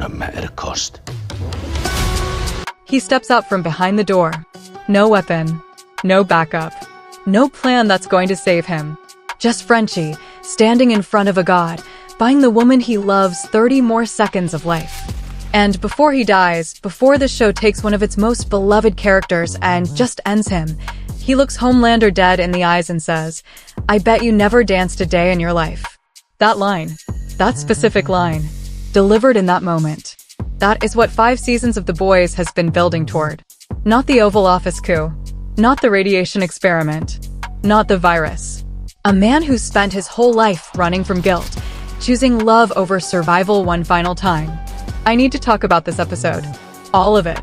gonna matter the cost. He steps out from behind the door. No weapon, no backup, no plan that's going to save him. Just Frenchie, standing in front of a god, buying the woman he loves 30 more seconds of life. And before he dies, before the show takes one of its most beloved characters and just ends him, he looks Homelander dead in the eyes and says, "I bet you never danced a day in your life." That line, that specific line, delivered in that moment. That is what 5 seasons of The Boys has been building toward. Not the Oval Office coup, not the radiation experiment, not the virus. A man who spent his whole life running from guilt, choosing love over survival one final time. I need to talk about this episode. All of it.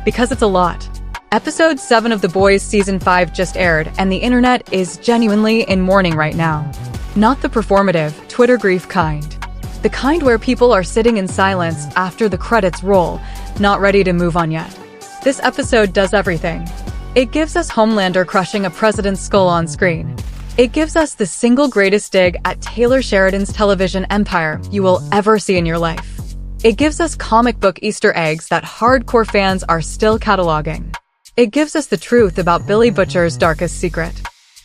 Because it's a lot. Episode 7 of The Boys Season 5 just aired, and the internet is genuinely in mourning right now. Not the performative, Twitter grief kind. The kind where people are sitting in silence after the credits roll, not ready to move on yet. This episode does everything. It gives us Homelander crushing a president's skull on screen. It gives us the single greatest dig at Taylor Sheridan's television empire you will ever see in your life. It gives us comic book Easter eggs that hardcore fans are still cataloging. It gives us the truth about Billy Butcher's darkest secret.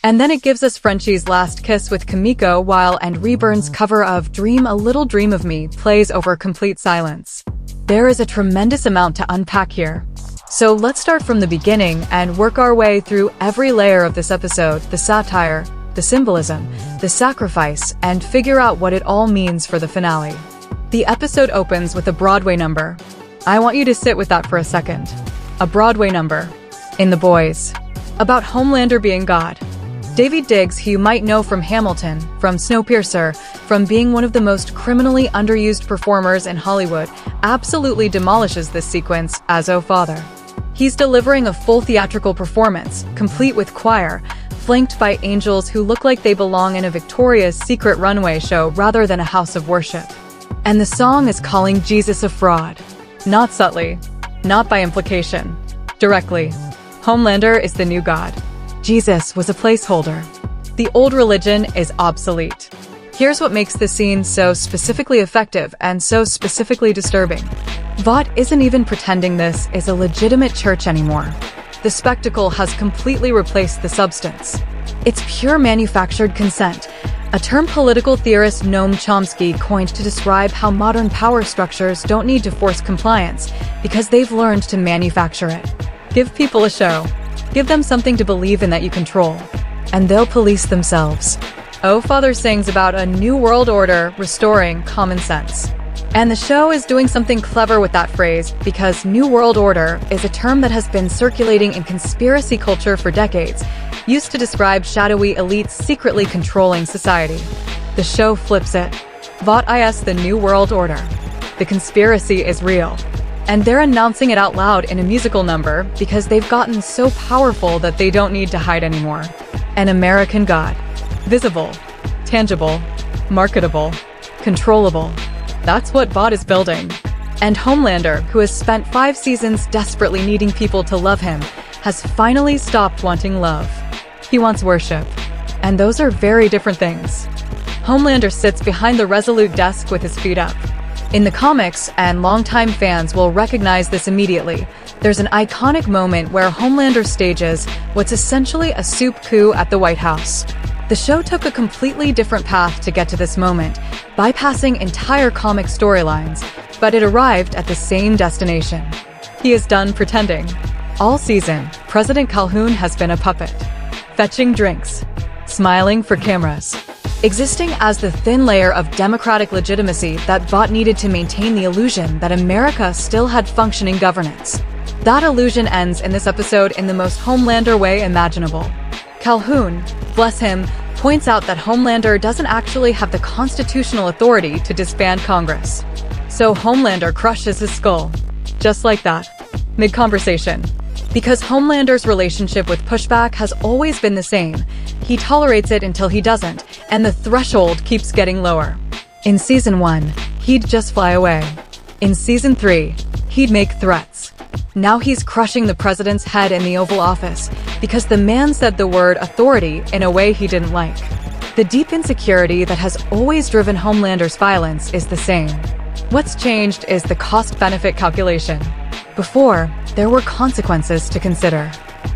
And then it gives us Frenchie's last kiss with Kimiko while and Reburn's cover of Dream a Little Dream of Me plays over complete silence. There is a tremendous amount to unpack here. So let's start from the beginning and work our way through every layer of this episode, the satire, the symbolism, the sacrifice, and figure out what it all means for the finale. The episode opens with a Broadway number. I want you to sit with that for a second. A Broadway number. In The Boys. About Homelander being God. Davy Diggs, who you might know from Hamilton, from Snowpiercer, from being one of the most criminally underused performers in Hollywood, absolutely demolishes this sequence as Oh Father. He's delivering a full theatrical performance, complete with choir, flanked by angels who look like they belong in a Victoria's Secret runway show rather than a house of worship. And the song is calling Jesus a fraud. Not subtly, not by implication, directly. Homelander is the new god. Jesus was a placeholder. The old religion is obsolete. Here's what makes this scene so specifically effective and so specifically disturbing. Vought isn't even pretending this is a legitimate church anymore. The spectacle has completely replaced the substance. It's pure manufactured consent, a term political theorist Noam Chomsky coined to describe how modern power structures don't need to force compliance because they've learned to manufacture it. Give people a show. Give them something to believe in that you control, and they'll police themselves. Oh Father sings about a new world order restoring common sense. And the show is doing something clever with that phrase because New World Order is a term that has been circulating in conspiracy culture for decades, used to describe shadowy elites secretly controlling society. The show flips it. Vought is the New World Order. The conspiracy is real. And they're announcing it out loud in a musical number because they've gotten so powerful that they don't need to hide anymore. An American God. Visible, tangible, marketable, controllable. That's what Vought is building. And Homelander, who has spent 5 seasons desperately needing people to love him, has finally stopped wanting love. He wants worship. And those are very different things. Homelander sits behind the resolute desk with his feet up. In the comics, and longtime fans will recognize this immediately, there's an iconic moment where Homelander stages what's essentially a soup coup at the White House. The show took a completely different path to get to this moment, bypassing entire comic storylines, but it arrived at the same destination. He is done pretending. All season, President Calhoun has been a puppet. Fetching drinks. Smiling for cameras. Existing as the thin layer of democratic legitimacy that Vought needed to maintain the illusion that America still had functioning governance. That illusion ends in this episode in the most Homelander way imaginable. Calhoun, bless him, points out that Homelander doesn't actually have the constitutional authority to disband Congress. So Homelander crushes his skull. Just like that. Mid-conversation. Because Homelander's relationship with pushback has always been the same. He tolerates it until he doesn't, and the threshold keeps getting lower. In Season 1, he'd just fly away. In Season 3, he'd make threats. Now he's crushing the president's head in the Oval Office because the man said the word authority in a way he didn't like. The deep insecurity that has always driven Homelander's violence is the same. What's changed is the cost-benefit calculation. Before, there were consequences to consider.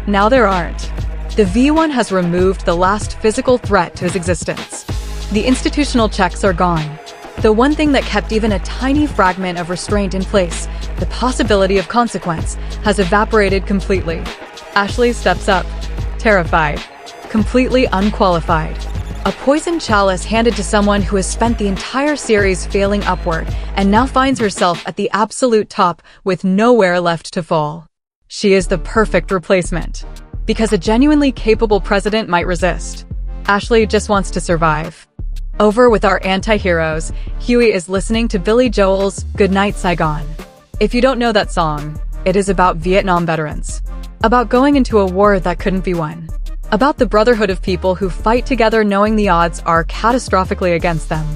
Now there aren't. The V1 has removed the last physical threat to his existence. The institutional checks are gone. The one thing that kept even a tiny fragment of restraint in place, the possibility of consequence, has evaporated completely. Ashley steps up, terrified, completely unqualified. A poison chalice handed to someone who has spent the entire series failing upward and now finds herself at the absolute top with nowhere left to fall. She is the perfect replacement. Because a genuinely capable president might resist. Ashley just wants to survive. Over with our anti-heroes, Huey is listening to Billy Joel's Goodnight Saigon. If you don't know that song, it is about Vietnam veterans. About going into a war that couldn't be won. About the brotherhood of people who fight together knowing the odds are catastrophically against them.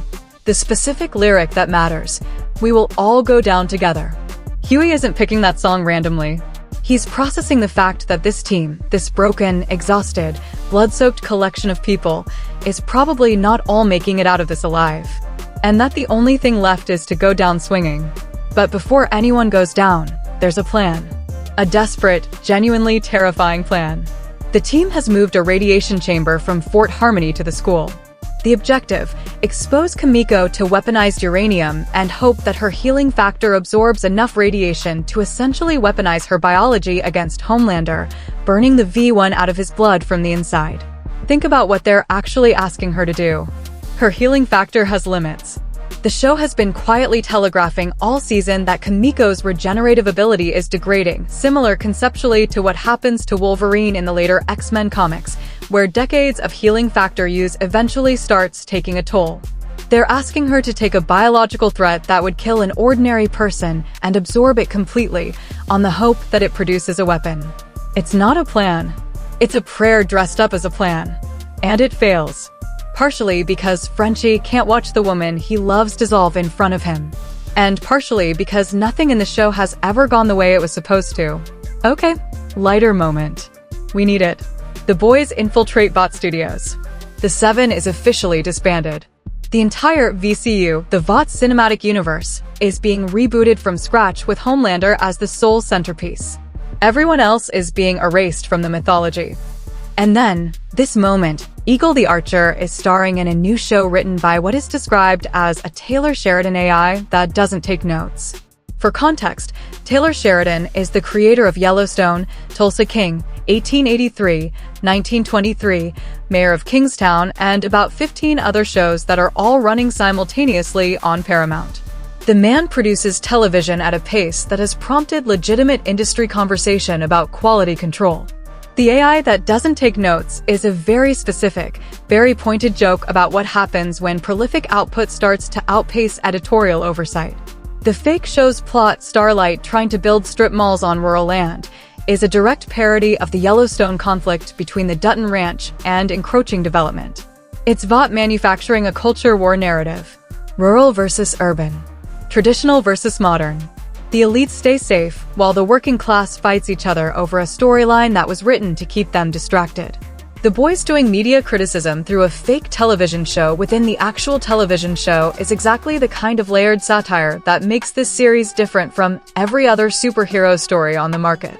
The specific lyric that matters, we will all go down together. Huey isn't picking that song randomly. He's processing the fact that this team, this broken, exhausted, blood-soaked collection of people, is probably not all making it out of this alive. And that the only thing left is to go down swinging. But before anyone goes down, there's a plan. A desperate, genuinely terrifying plan. The team has moved a radiation chamber from Fort Harmony to the school. The objective, expose Kimiko to weaponized uranium and hope that her healing factor absorbs enough radiation to essentially weaponize her biology against Homelander, burning the V1 out of his blood from the inside. Think about what they're actually asking her to do. Her healing factor has limits. The show has been quietly telegraphing all season that Kimiko's regenerative ability is degrading, similar conceptually to what happens to Wolverine in the later X-Men comics, where decades of healing factor use eventually starts taking a toll. They're asking her to take a biological threat that would kill an ordinary person and absorb it completely, on the hope that it produces a weapon. It's not a plan. It's a prayer dressed up as a plan. And it fails. Partially because Frenchie can't watch the woman he loves dissolve in front of him. And partially because nothing in the show has ever gone the way it was supposed to. Okay, lighter moment. We need it. The boys infiltrate Vought Studios. The Seven is officially disbanded. The entire VCU, the Vought cinematic universe, is being rebooted from scratch with Homelander as the sole centerpiece. Everyone else is being erased from the mythology. And then, this moment, Eagle the Archer is starring in a new show written by what is described as a Taylor Sheridan AI that doesn't take notes. For context, Taylor Sheridan is the creator of Yellowstone, Tulsa King, 1883, 1923, Mayor of Kingstown, and about 15 other shows that are all running simultaneously on Paramount. The man produces television at a pace that has prompted legitimate industry conversation about quality control. The AI that doesn't take notes is a very specific, very pointed joke about what happens when prolific output starts to outpace editorial oversight. The fake show's plot, Starlight trying to build strip malls on rural land, is a direct parody of the Yellowstone conflict between the Dutton Ranch and encroaching development. It's Vought manufacturing a culture war narrative. Rural versus urban. Traditional versus modern. The elites stay safe, while the working class fights each other over a storyline that was written to keep them distracted. The boys doing media criticism through a fake television show within the actual television show is exactly the kind of layered satire that makes this series different from every other superhero story on the market.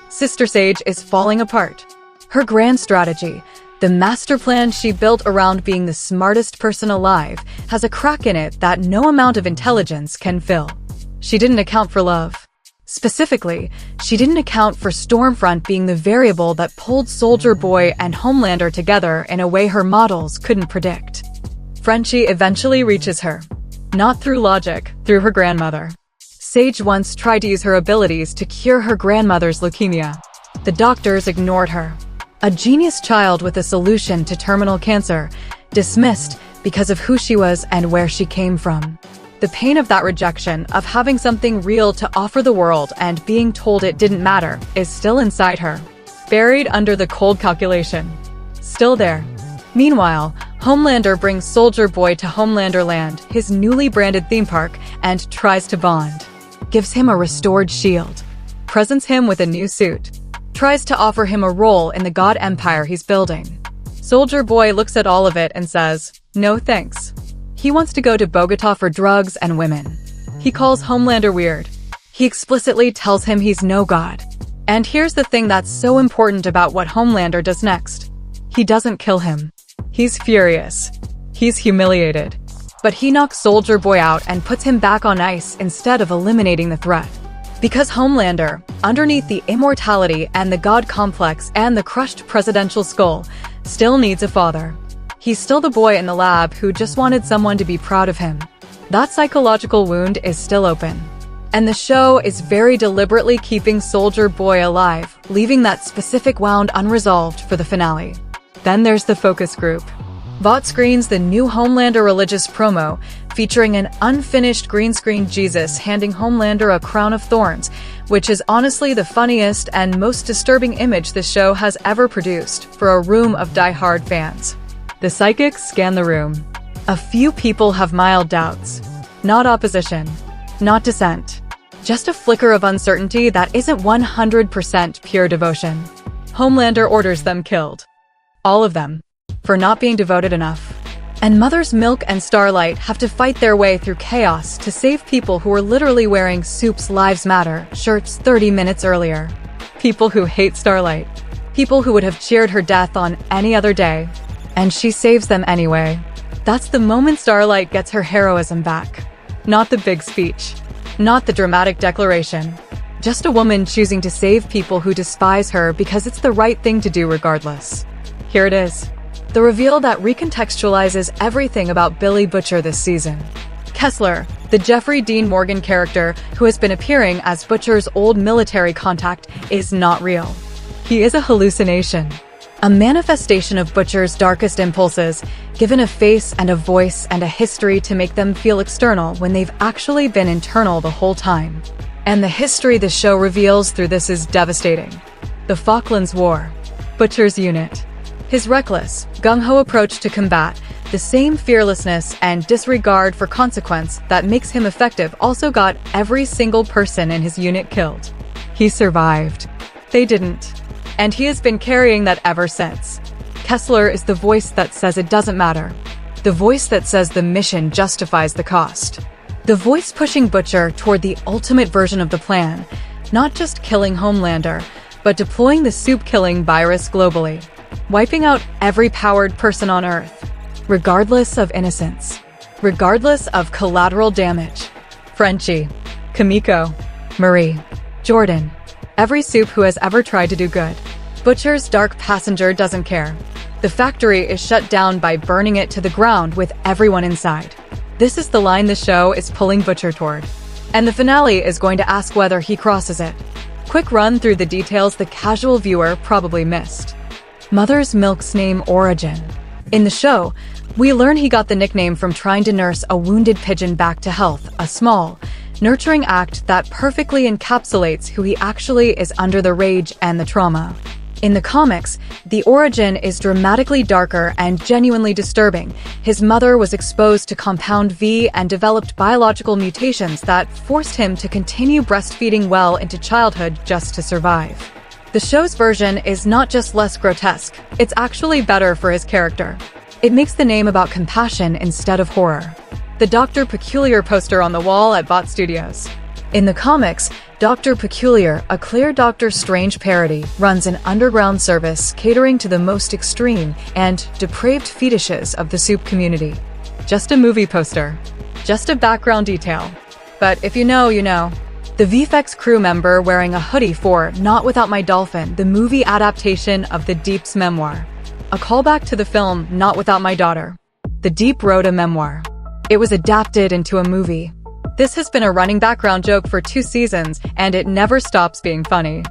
Sister Sage is falling apart. Her grand strategy, the master plan she built around being the smartest person alive, has a crack in it that no amount of intelligence can fill. She didn't account for love. Specifically, she didn't account for Stormfront being the variable that pulled Soldier Boy and Homelander together in a way her models couldn't predict. Frenchie eventually reaches her. Not through logic, through her grandmother. Sage once tried to use her abilities to cure her grandmother's leukemia. The doctors ignored her. A genius child with a solution to terminal cancer, dismissed because of who she was and where she came from. The pain of that rejection, of having something real to offer the world and being told it didn't matter, is still inside her. Buried under the cold calculation. Still there. Meanwhile, Homelander brings Soldier Boy to Homelander Land, his newly branded theme park, and tries to bond. Gives him a restored shield. Presents him with a new suit. Tries to offer him a role in the God Empire he's building. Soldier Boy looks at all of it and says, "No thanks." He wants to go to Bogota for drugs and women. He calls Homelander weird. He explicitly tells him he's no god. And here's the thing that's so important about what Homelander does next. He doesn't kill him. He's furious. He's humiliated. But he knocks Soldier Boy out and puts him back on ice instead of eliminating the threat. Because Homelander, underneath the immortality and the god complex and the crushed presidential skull, still needs a father. He's still the boy in the lab who just wanted someone to be proud of him. That psychological wound is still open. And the show is very deliberately keeping Soldier Boy alive, leaving that specific wound unresolved for the finale. Then there's the focus group. Vought screens the new Homelander religious promo, featuring an unfinished green screen Jesus handing Homelander a crown of thorns, which is honestly the funniest and most disturbing image the show has ever produced for a room of die-hard fans. The psychics scan the room. A few people have mild doubts. Not opposition. Not dissent. Just a flicker of uncertainty that isn't 100% pure devotion. Homelander orders them killed. All of them. For not being devoted enough. And Mother's Milk and Starlight have to fight their way through chaos to save people who were literally wearing Soup's Lives Matter shirts 30 minutes earlier. People who hate Starlight. People who would have cheered her death on any other day. And she saves them anyway. That's the moment Starlight gets her heroism back. Not the big speech. Not the dramatic declaration. Just a woman choosing to save people who despise her because it's the right thing to do regardless. Here it is. The reveal that recontextualizes everything about Billy Butcher this season. Kessler, the Jeffrey Dean Morgan character who has been appearing as Butcher's old military contact, is not real. He is a hallucination. A manifestation of Butcher's darkest impulses, given a face and a voice and a history to make them feel external when they've actually been internal the whole time. And the history the show reveals through this is devastating. The Falklands War. Butcher's unit. His reckless, gung-ho approach to combat, the same fearlessness and disregard for consequence that makes him effective also got every single person in his unit killed. He survived. They didn't. And he has been carrying that ever since. Kessler is the voice that says it doesn't matter. The voice that says the mission justifies the cost. The voice pushing Butcher toward the ultimate version of the plan, not just killing Homelander, but deploying the soup-killing virus globally. Wiping out every powered person on Earth, regardless of innocence, regardless of collateral damage. Frenchie, Kimiko, Marie, Jordan, every soup who has ever tried to do good. Butcher's dark passenger doesn't care. The factory is shut down by burning it to the ground with everyone inside. This is the line the show is pulling Butcher toward. And the finale is going to ask whether he crosses it. Quick run through the details the casual viewer probably missed. Mother's Milk's name origin. In the show, we learn he got the nickname from trying to nurse a wounded pigeon back to health, a small, nurturing act that perfectly encapsulates who he actually is under the rage and the trauma. In the comics, the origin is dramatically darker and genuinely disturbing. His mother was exposed to compound V and developed biological mutations that forced him to continue breastfeeding well into childhood just to survive. The show's version is not just less grotesque, it's actually better for his character. It makes the name about compassion instead of horror. The Dr. Peculiar poster on the wall at Vought Studios. In the comics, Dr. Peculiar, a clear Doctor Strange parody, runs an underground service catering to the most extreme and depraved fetishes of the soup community. Just a movie poster. Just a background detail. But if you know, you know. The VFX crew member wearing a hoodie for Not Without My Dolphin, the movie adaptation of the Deep's memoir. A callback to the film Not Without My Daughter. The Deep wrote a memoir. It was adapted into a movie. This has been a running background joke for 2 seasons, and it never stops being funny.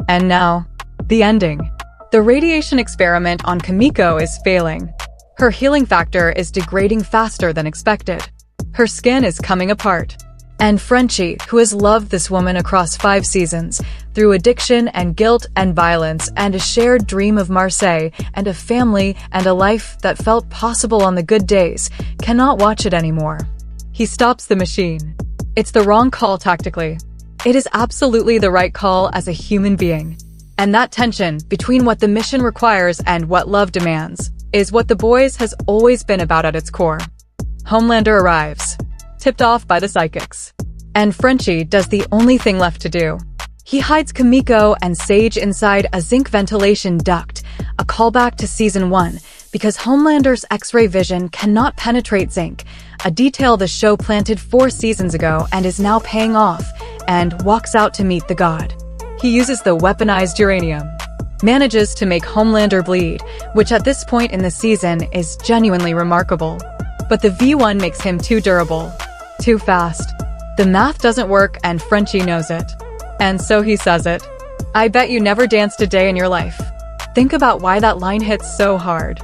And now, the ending. The radiation experiment on Kimiko is failing. Her healing factor is degrading faster than expected. Her skin is coming apart. And Frenchie, who has loved this woman across 5 seasons, through addiction and guilt and violence and a shared dream of Marseille and a family and a life that felt possible on the good days, cannot watch it anymore. He stops the machine. It's the wrong call tactically. It is absolutely the right call as a human being. And that tension between what the mission requires and what love demands is what The Boys has always been about at its core. Homelander arrives. Tipped off by the psychics. And Frenchie does the only thing left to do. He hides Kimiko and Sage inside a zinc ventilation duct, a callback to Season 1, because Homelander's X-ray vision cannot penetrate zinc, a detail the show planted 4 seasons ago and is now paying off, and walks out to meet the god. He uses the weaponized uranium, manages to make Homelander bleed, which at this point in the season is genuinely remarkable. But the V1 makes him too durable, too fast. The math doesn't work and Frenchie knows it. And so he says it. I bet you never danced a day in your life. Think about why that line hits so hard.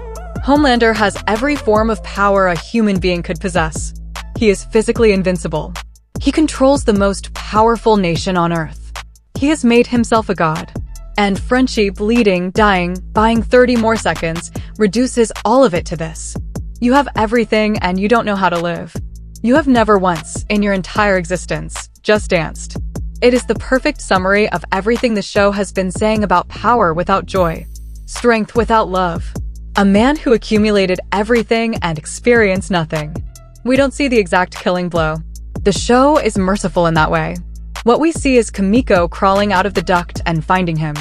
Homelander has every form of power a human being could possess. He is physically invincible. He controls the most powerful nation on Earth. He has made himself a god. And Frenchie bleeding, dying, buying 30 more seconds, reduces all of it to this. You have everything and you don't know how to live. You have never once, in your entire existence, just danced. It is the perfect summary of everything the show has been saying about power without joy, strength without love. A man who accumulated everything and experienced nothing. We don't see the exact killing blow. The show is merciful in that way. What we see is Kimiko crawling out of the duct and finding him.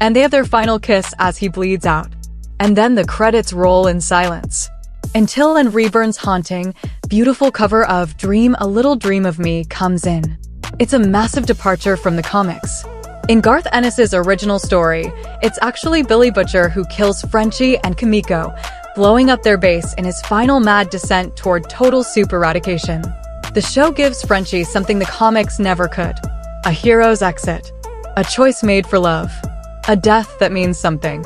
And they have their final kiss as he bleeds out. And then the credits roll in silence. Until and Reburn's haunting, beautiful cover of Dream a Little Dream of Me comes in. It's a massive departure from the comics. In Garth Ennis's original story, it's actually Billy Butcher who kills Frenchie and Kimiko, blowing up their base in his final mad descent toward total super eradication. The show gives Frenchie something the comics never could. A hero's exit. A choice made for love. A death that means something.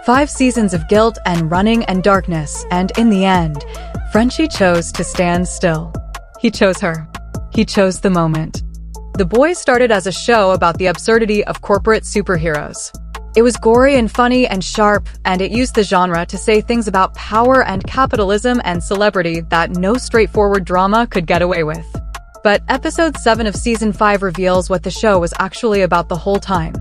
5 seasons of guilt and running and darkness, and in the end, Frenchie chose to stand still. He chose her. He chose the moment. The Boys started as a show about the absurdity of corporate superheroes. It was gory and funny and sharp, and it used the genre to say things about power and capitalism and celebrity that no straightforward drama could get away with. But episode 7 of season 5 reveals what the show was actually about the whole time.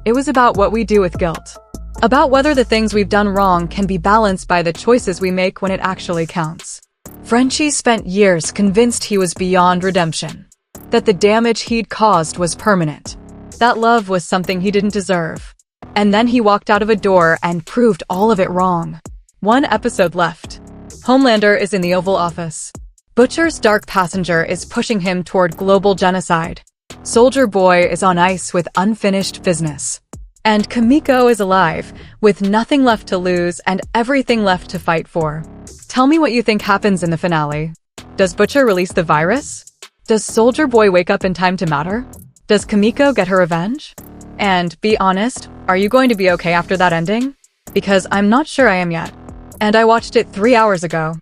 It was about what we do with guilt. About whether the things we've done wrong can be balanced by the choices we make when it actually counts. Frenchie spent years convinced he was beyond redemption. That the damage he'd caused was permanent. That love was something he didn't deserve. And then he walked out of a door and proved all of it wrong. 1 episode left. Homelander is in the Oval Office. Butcher's dark passenger is pushing him toward global genocide. Soldier Boy is on ice with unfinished business. And Kimiko is alive, with nothing left to lose and everything left to fight for. Tell me what you think happens in the finale. Does Butcher release the virus? Does Soldier Boy wake up in time to matter? Does Kimiko get her revenge? And be honest, are you going to be okay after that ending? Because I'm not sure I am yet. And I watched it 3 hours ago.